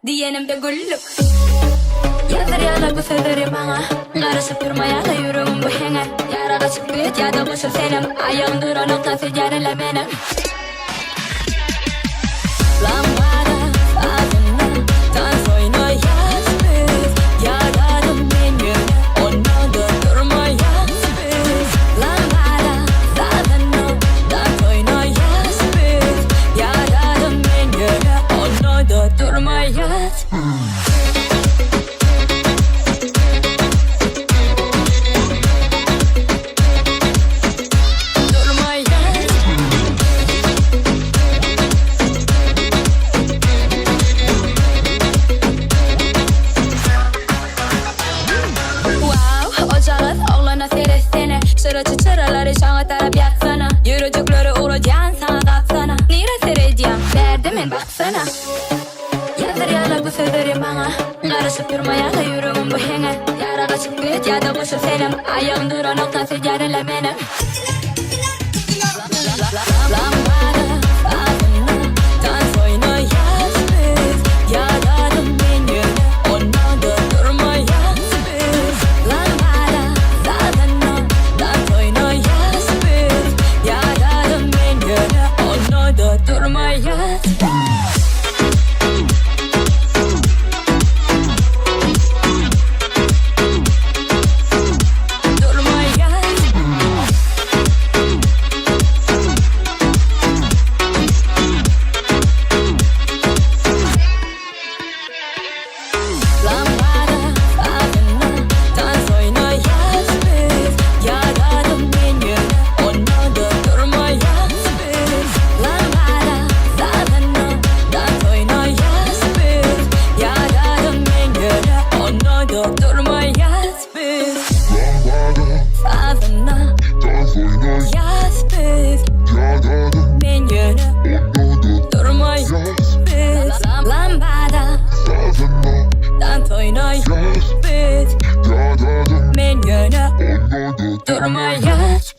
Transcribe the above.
Diyenim de güllük. Yazar yalar bu sözleri bana. Karışıp durmaya da yüreğim bu henger. Yara kaçıp büyüt ya da boşum senin. Ayağım duran noktası yarıla benim. Lambada ağzına dans oynuyor biz. Yaradım ben yine onu da durmayız biz. Lambada ağzına dans oynuyor biz. Yaradım ben yine onu da durmayız. Sıracı çıraları şana taraf yaksana. Yürüdükleri uğrayan sana kapsana. Nire süreceğim derdimin baksana. Yazar yalar bu sözleri bana. Karışıp durmaya da yüreğim bu henger. Yara kaçıp büyüt ya da boşum senin. Ayağım duran noktası yarıla benim. Lambada ağzına dans oynuyor biz. Yaradım ben yine onu da durmayız biz. Lambada ağzına dans oynuyor biz. Yaradım ben yine onu da durmayız. Durmayız.